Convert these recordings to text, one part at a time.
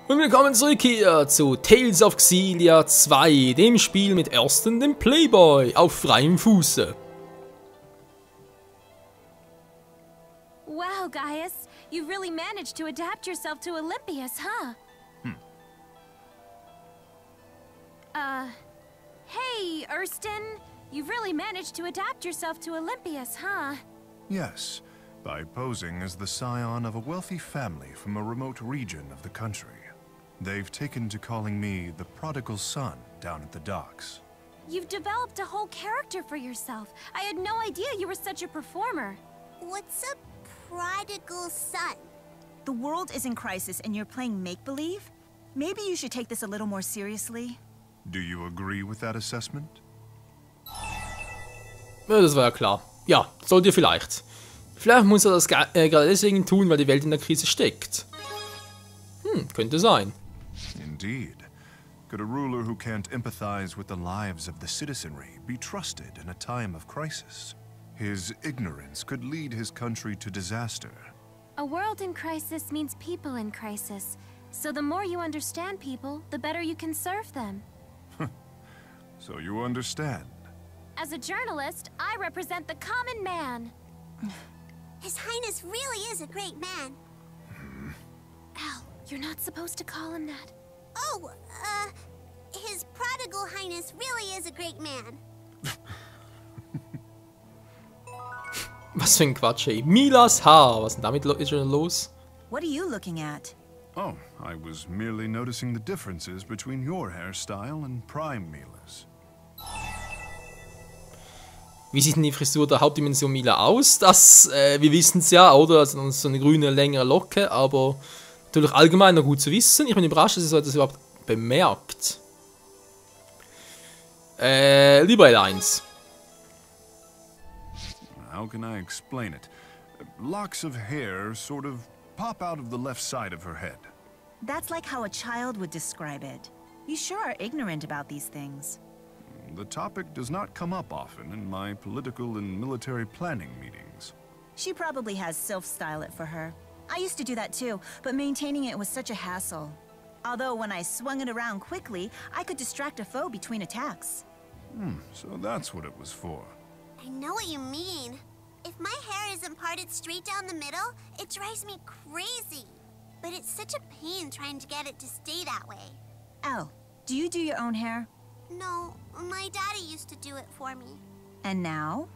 Und willkommen zurück hier zu Tales of Xillia 2, dem Spiel mit Ersten dem Playboy auf freiem Fuße. Wow, Gaius, you really managed to adapt yourself to Olympias, huh? Hey, Erston, you've really managed to adapt yourself to Olympias, huh? Yes, by posing as the scion of a wealthy family from a remote region of the country. They've taken to calling me the prodigal son down at the docks. You've developed a whole character for yourself. I had no idea you were such a performer. What's a prodigal son? The world is in crisis and you're playing make-believe? Maybe you should take this a little more seriously. Do you agree with that assessment? Ja, das war ja klar. Ja, sollt ihr vielleicht. Vielleicht muss er das gerade deswegen tun, weil die Welt in der Krise steckt. Könnte sein. Indeed. Could a ruler who can't empathize with the lives of the citizenry be trusted in a time of crisis? His ignorance could lead his country to disaster. A world in crisis means people in crisis. So the more you understand people, the better you can serve them. So you understand. As a journalist, I represent the common man. His Highness really is a great man. Al, you're not supposed to call him that. Oh, His Prodigal Highness really is a great man. Was für ein Quatsch, ey. Milas Haar. Was ist denn damit schon los? What are you looking at? Oh, I was merely noticing the differences between your hairstyle and Prime Mila's. Wie sieht denn die Frisur der Hauptdimension Mila aus? Das, wir wissen es ja, oder? Also so eine grüne, längere Locke, aber natürlich allgemein noch gut zu wissen. Ich bin überrascht, dass ihr das überhaupt bemerkt. Lieber L1. How can I explain it? Locks of hair sort of pop out of the left side of her head. That's like how a child would describe it. You sure are ignorant about these things. The topic does not come up often in my political and military planning meetings. She probably has self-style it for her. I used to do that too, but maintaining it was such a hassle. Although when I swung it around quickly, I could distract a foe between attacks. So that's what it was for. I know what you mean. If my hair isn't parted straight down the middle, it drives me crazy. But it's such a pain trying to get it to stay that way. Al, do you do your own hair? No, my daddy used to do it for me. And now?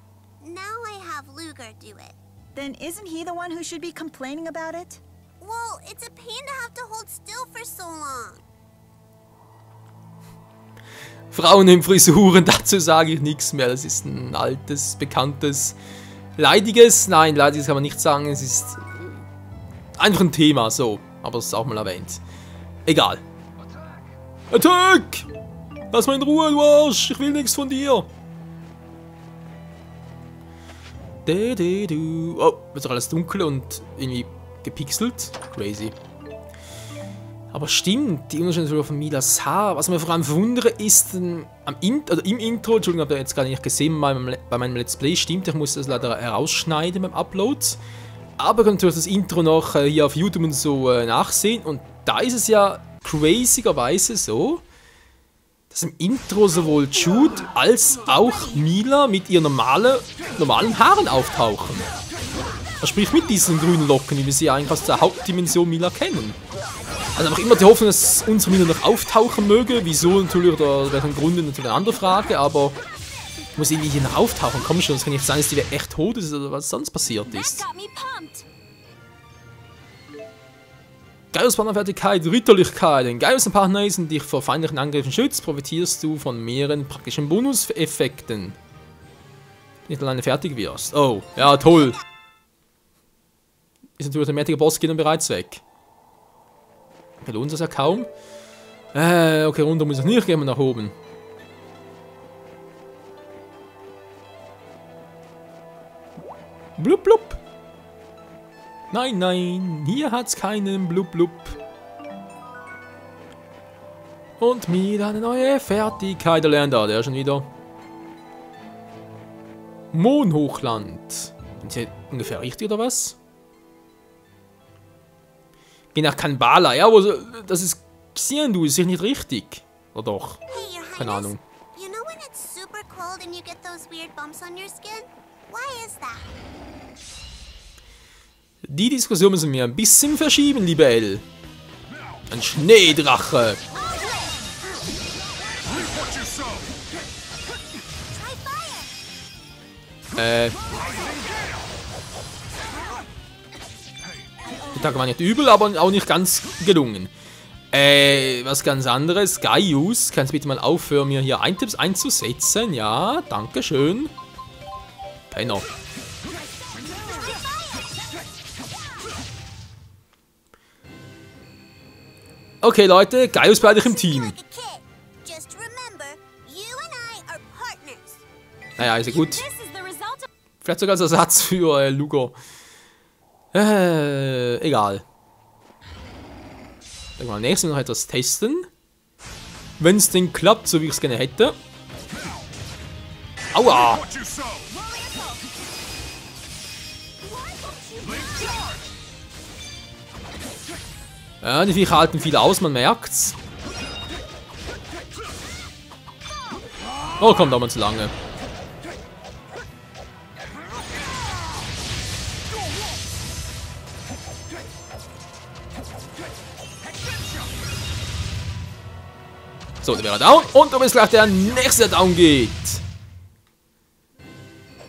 Now I have Luger do it. Then isn't he the one who should be complaining about it? Well, it's a pain to have to hold still for so long. Frauen in Frisuren, dazu sage ich nichts mehr. Das ist ein altes, bekanntes, leidiges, nein, leidiges kann man nicht sagen. Es ist einfach ein Thema, so. Aber es ist auch mal erwähnt. Egal. Attack! Lass mal in Ruhe, du Arsch! Ich will nichts von dir! Oh, wird doch alles dunkel und irgendwie gepixelt. Crazy. Aber stimmt, die Unterschiede von Milas Haar. Was mir vor allem verwundere ist, im Intro, Entschuldigung, habt ihr jetzt gar nicht gesehen bei meinem Let's Play, stimmt, ich muss das leider herausschneiden beim Upload. Aber ihr könnt natürlich das Intro noch hier auf YouTube und so nachsehen. Und da ist es ja crazyerweise so, dass im Intro sowohl Jude als auch Mila mit ihren normalen Haaren auftauchen. Sprich mit diesen grünen Locken, wie wir sie eigentlich aus der Hauptdimension Mila kennen. Also einfach immer die Hoffnung, dass unsere Mila noch auftauchen möge. Wieso natürlich oder welchen Grund natürlich eine andere Frage, aber muss irgendwie hier noch auftauchen. Komm schon, es kann nicht sein, dass die echt tot ist oder was sonst passiert ist. Gaius Partnerfertigkeit, Ritterlichkeit. Wenn Gaius ein Partner ist und dich vor feindlichen Angriffen schützt, profitierst du von mehreren praktischen Bonuseffekten. Nicht alleine fertig wirst. Oh, ja toll. Ist natürlich der mächtige Bossgegner bereits weg. Lohnt das ja kaum. Okay, runter muss ich nicht, gehen wir nach oben. Blub blub. Nein, nein, hier hat's keinen Blub blub. Und mir eine neue Fertigkeit erlernt. Der schon wieder. Mondhochland. Sind sie ungefähr richtig oder was? Geh nach Kanbala. Ja, aber das ist Xindu, ist nicht richtig. Oder doch? Hey, Your Keine Highness. Ahnung. You know when it's super cold and you get those weird bumps on your skin? Why is that? Die Diskussion müssen wir ein bisschen verschieben, liebe Elle. Ein Schneedrache. Die Tage waren nicht übel, aber auch nicht ganz gelungen. Was ganz anderes. Gaius, kannst du bitte mal aufhören, mir hier Items einzusetzen? Ja, danke schön. Penner. Okay, Leute, Gaius bei euch im Team. Like a kid. Just remember, you and I are partners. Naja, ist ja gut. This is the result of Vielleicht sogar als Ersatz für Lugo. Egal. Dann mal nächstes Mal noch etwas testen. Wenn es denn klappt, so wie ich es gerne hätte. Aua! Ja, die Viecher halten viel aus, man merkt's. Oh, kommt auch mal zu lange. So, der wäre down. Und du bist gleich der nächste down geht.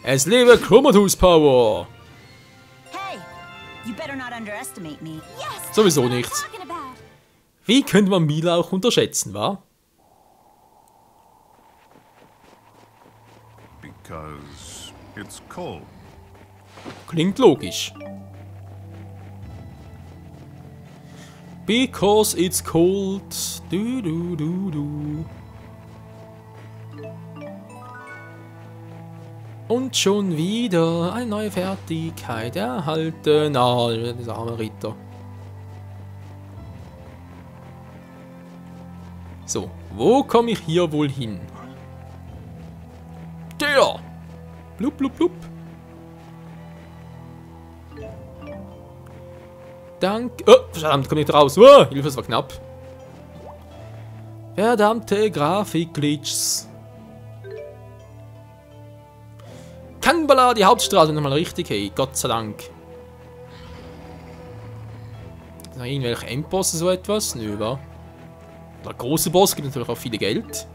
Es lebe Chromatus Power. Hey, you better not underestimate me. yes. Sowieso that's what I'm nichts. talking about. Wie könnte man Mila auch unterschätzen, wa? Because it's cold. Klingt logisch. Because it's cold. Du, du, du, du. Und schon wieder eine neue Fertigkeit erhalten. Ah, dieser arme Ritter. So, wo komme ich hier wohl hin? Der! Blub, blub, blub. Danke. Oh, verdammt, komm nicht raus. Oh, Hilfe, es war knapp. Verdammte Grafikglitches. Kanbala, die Hauptstraße, nochmal richtig, hey, Gott sei Dank. Sind noch irgendwelche Endbosse, so etwas? Nö, wa? Der große Boss gibt natürlich auch viel Geld.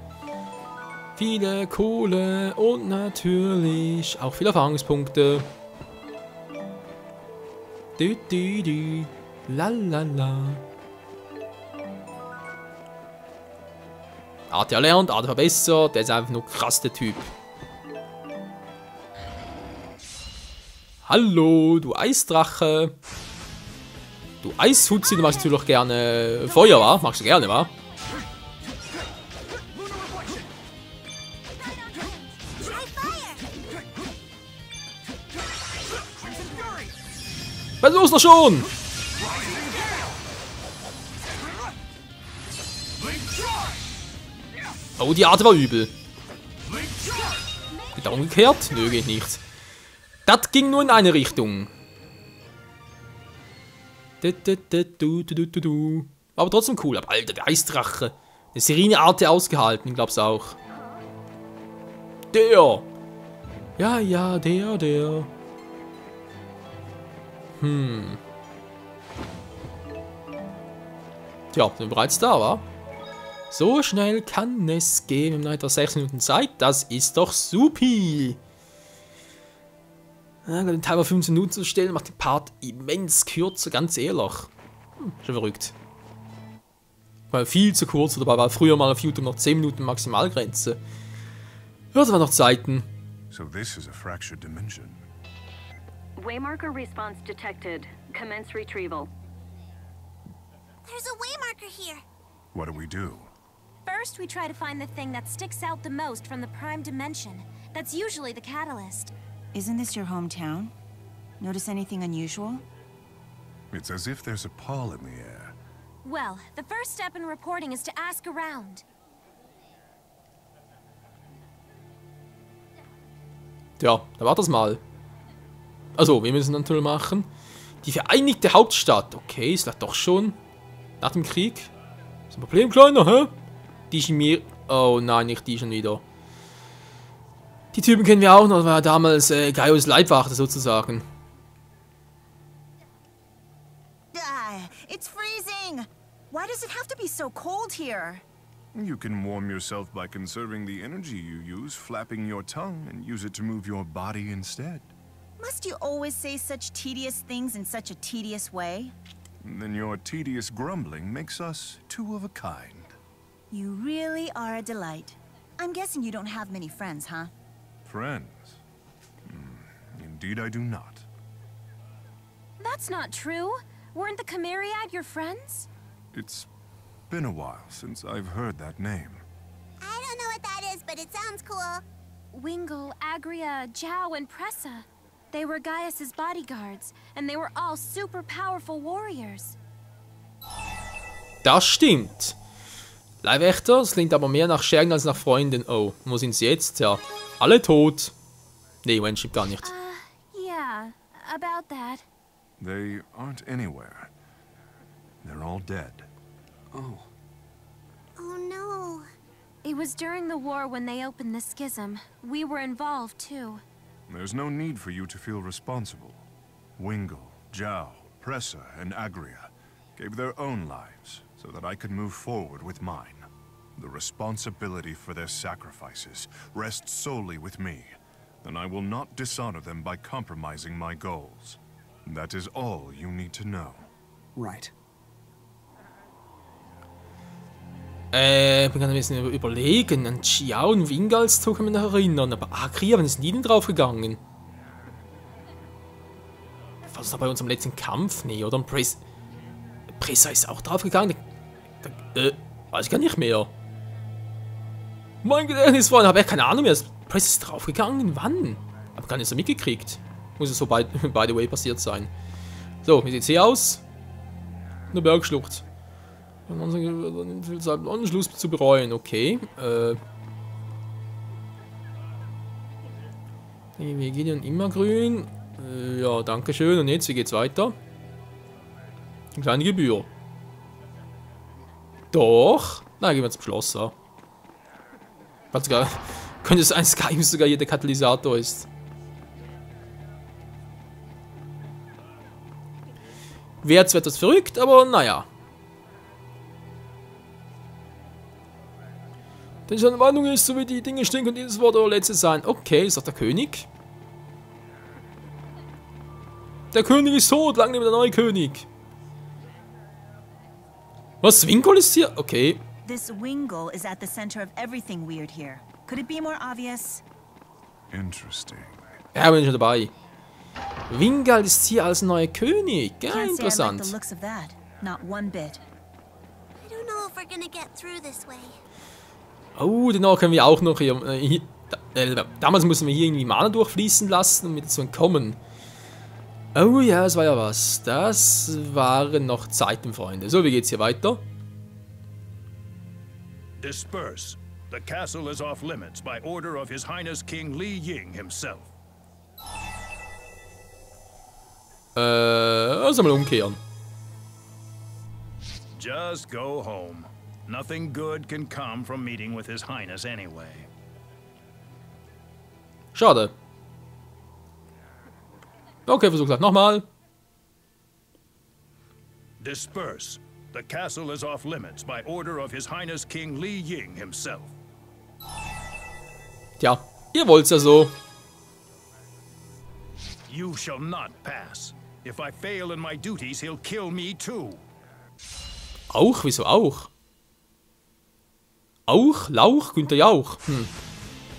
Viele Kohle und natürlich auch viele Erfahrungspunkte. Du, du, du. Lalala. Art erlernt, Art verbessert, der ist einfach nur krass, der Typ. Hallo, du Eisdrache. Du Eishutzi, du magst natürlich gerne Feuer, wa? Magst du gerne, wa? Versuch's doch schon! Oh, die Art war übel. Geht da umgekehrt? Nö, geht nicht. Das ging nur in eine Richtung. Aber trotzdem cool. Aber Alter, der Eisdrache. Der Sirene-Art ausgehalten, glaub's auch. Der! Ja, ja, der. Tja, sind wir bereits da, wa? So schnell kann es gehen. Wir haben noch etwa 6 Minuten Zeit. Das ist doch supi. Ja, den Timer 15 Minuten zu stellen, macht den Part immens kürzer, ganz ehrlich. Schon verrückt. War viel zu kurz, dabei war früher mal auf YouTube noch 10 Minuten Maximalgrenze. Ja, das waren noch Zeiten. So this is a fractured dimension. Waymarker response detected. Commence retrieval. There's a waymarker here. What do we do? First, we try to find the thing that sticks out the most from the prime dimension. That's usually the catalyst. Isn't this your hometown? Notice anything unusual? It's as if there's a pall in the air. Well, the first step in reporting is to ask around. Tja, da war das mal. Also, wir müssen natürlich machen. Die Vereinigte Hauptstadt. Okay, ist das doch schon nach dem Krieg. Ist ein Problem, Kleiner, hä? Die ist in mir... Oh nein, nicht die schon wieder. Die Typen kennen wir auch noch, war damals Gaius Leibwache sozusagen. It's freezing! Why does it have to be so cold here? You can warm yourself by conserving the energy you use, flapping your tongue, and use it to move your body instead. Must you always say such tedious things in such a tedious way? Then your tedious grumbling makes us two of a kind. You really are a delight. I'm guessing you don't have many friends, huh? Friends? Indeed I do not. That's not true. Weren't the Chimeriad your friends? It's been a while since I've heard that name. I don't know what that is, but it sounds cool. Wingle, Agria, Zhao, and Pressa. They were Gaius's bodyguards, and they were all super powerful warriors. Das stimmt. Leibwächter, es klingt aber mehr nach Schergen als nach Freunden. Oh, wo sind sie jetzt? Ja, alle tot. Nee, Moment, stimmt gar nicht. Yeah, about that. They aren't anywhere. They're all dead. Oh no. It was during the war when they opened the schism. We were involved, too. There's no need for you to feel responsible. Wingle, Zhao, Pressa, and Agria gave their own lives so that I could move forward with mine. The responsibility for their sacrifices rests solely with me, and I will not dishonor them by compromising my goals. That is all you need to know. Right. Ich bin gerade ein bisschen überlegen. An Xiao und Wingalszug kann ich mich noch erinnern. Aber Agria, wann ist die denn draufgegangen? Was ist da bei unserem letzten Kampf? Nee, oder? Pressa ist auch draufgegangen. Weiß ich gar nicht mehr. Mein Gedächtnis war, habe ich keine Ahnung mehr. Pressa ist draufgegangen? Wann? Aber gar nicht so mitgekriegt. Muss es so by the way passiert sein. So, wie sieht's hier aus? Eine Bergschlucht. Anschluss zu bereuen, okay. Wir gehen immer grün. Ja, danke schön. Und jetzt, wie geht's weiter? Eine kleine Gebühr. Doch. Na, gehen wir zum Schloss. Ja. Könnte es ein Skyrim sogar hier der Katalysator ist. Wäre zwar etwas verrückt, aber naja. Denn seine Meinung ist, so wie die Dinge stehen, und dieses Wort der letzte sein. Okay, ist doch der König. Der König ist tot, lang lebe der neue König. Was, Wingle ist hier? Okay. This Wingle is at the center of everything weird here. Could it be more obvious? Interesting. Ja, bin ich schon dabei. Wingal ist hier als neuer König. Ja, Can't say I like interessant. the looks of that. Not one bit. I don't know if we're gonna get through this way. Oh, danach können wir auch noch hier... damals mussten wir hier irgendwie Mana durchfließen lassen, um wieder zu entkommen. Oh ja, das war ja was. Das waren noch Zeiten, Freunde. So, wie geht's hier weiter? Disperse. The castle is off limits by order of His Highness King Li Ying himself. Also mal umkehren. Just go home. Nothing good can come from meeting with His Highness anyway. Schade. Okay, versuch das nochmal. Disperse. The castle is off limits by order of His Highness King Li Ying himself. Tja, ihr wollt's ja so. You shall not pass. If I fail in my duties, he'll kill me too. Auch? Wieso auch? Auch? Lauch? Günther Jauch?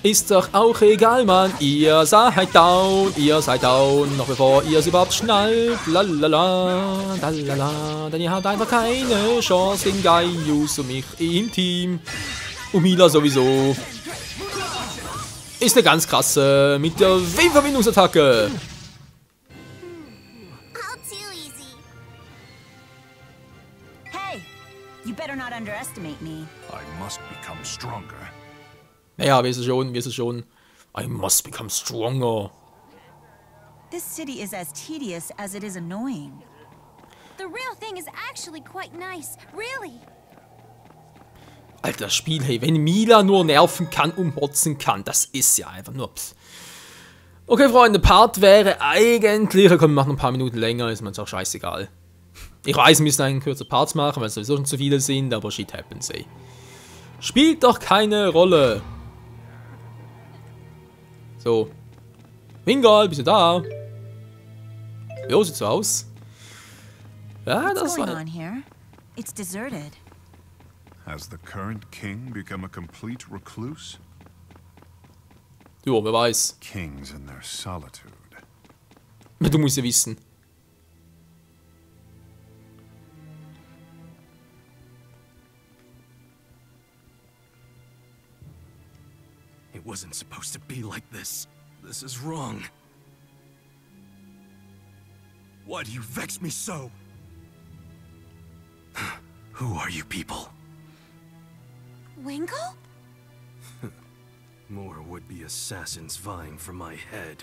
Ist doch auch egal, Mann. Ihr seid down, noch bevor ihr es überhaupt schnallt. Lalala, lalala. Denn ihr habt einfach keine Chance gegen Gaius und mich im Team. Und Mila sowieso. Ist eine ganz krasse mit der W-Verbindungsattacke. All too easy. Hey! You better not underestimate me. I must become stronger. Naja, wir wissen schon. I must become stronger. This city is as tedious as it is annoying. The real thing is actually quite nice, really. Alter, das Spiel, hey, wenn Mila nur nerven kann und motzen kann, das ist ja einfach nur... Pff. Okay, Freunde, Part wäre eigentlich... Komm, wir machen ein paar Minuten länger, ist mir jetzt auch scheißegal. Ich weiß, wir müssen einen kürzer Parts machen, weil es sowieso schon zu viele sind, aber shit happens, ey. Spielt doch keine Rolle. So. Wingal, bist du da? Jo, sieht so aus. Ja, das war... It's deserted. Has the current king become a complete recluse? Jo, wer weiß. Kings in their solitude. Du musst ja wissen. It wasn't supposed to be like this. This is wrong. Why do you vex me so? Who are you people? Wingle? More would-be assassins vying for my head.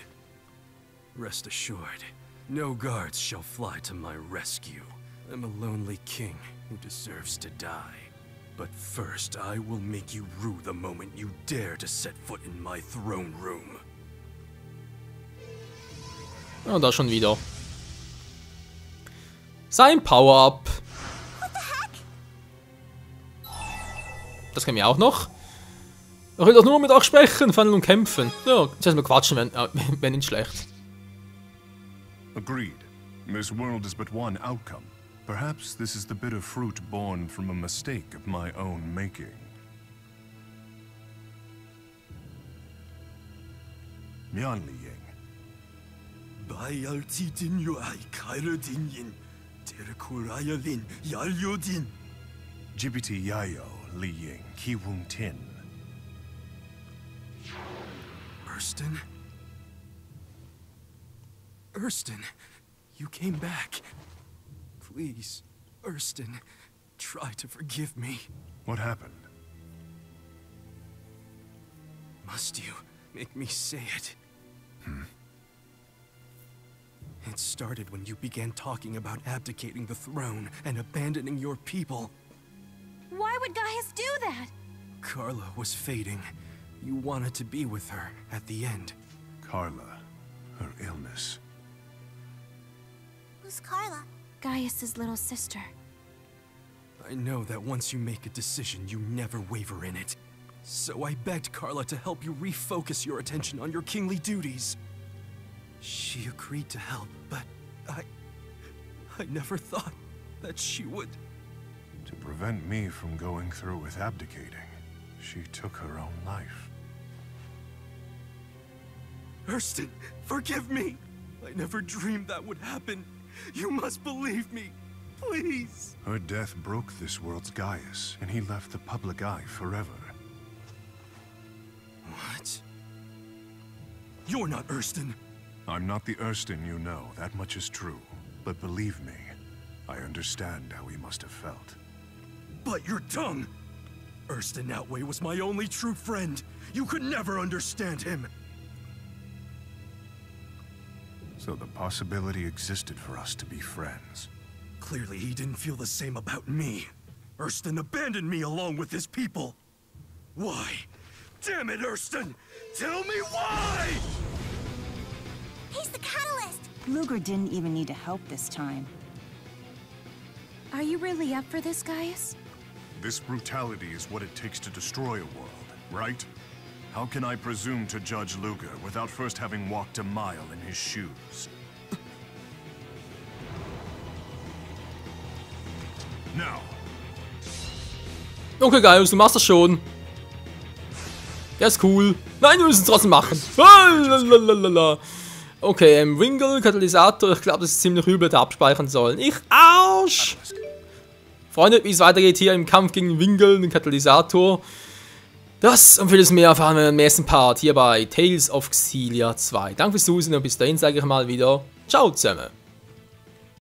Rest assured, no guards shall fly to my rescue. I'm a lonely king who deserves to die. But first, I will make you rue the moment you dare to set foot in my throne room. Und da schon wieder. Sein Power-Up. Das können wir auch noch. Ich will doch nur mit euch sprechen, fangen und kämpfen. Ja, jetzt müssen wir quatschen, wenn nicht schlecht. Agreed. This world is but one outcome. Perhaps this is the bitter fruit born from a mistake of my own making. Mian Li Ying. Bayaltitin yuai kairadinyin. Terkurayalin yalyodin. Jibiti Yayo Li Ying Kiwung Tin. Erston? Erston, you came back. Please, Erston, try to forgive me. What happened? Must you make me say it? It started when you began talking about abdicating the throne and abandoning your people. Why would Gaius do that? Carla was fading. You wanted to be with her at the end. Carla, her illness. Who's Carla? Gaius's little sister. I know that once you make a decision, you never waver in it. So I begged Carla to help you refocus your attention on your kingly duties. She agreed to help, but I never thought that she would... To prevent me from going through with abdicating, she took her own life. Erston, forgive me! I never dreamed that would happen. You must believe me, please! Her death broke this world's Gaius, and he left the public eye forever. What? You're not Erston. I'm not the Erston you know, that much is true. But believe me, I understand how he must have felt. Bite your tongue! Erston Outway was my only true friend. You could never understand him. So the possibility existed for us to be friends. Clearly he didn't feel the same about me. Erston abandoned me along with his people. Why? Damn it, Erston! Tell me why! He's the catalyst! Luger didn't even need to help this time. Are you really up for this, Gaius? This brutality is what it takes to destroy a world, right? How can I presume to judge Luger without first having walked a mile in his shoes? Now. Okay, Gaius, du machst das schon. Der ist cool. Nein, wir müssen es trotzdem machen. Lalalala. Okay, Wingle, Katalysator. Ich glaube, das ist ziemlich übel, da abspeichern sollen. Ich Arsch! Freunde, wie es weitergeht hier im Kampf gegen Wingle, den Katalysator. Das und vieles mehr erfahren wir im nächsten Part hier bei Tales of Xillia 2. Danke fürs Zusehen und bis dahin sage ich mal wieder Ciao zusammen.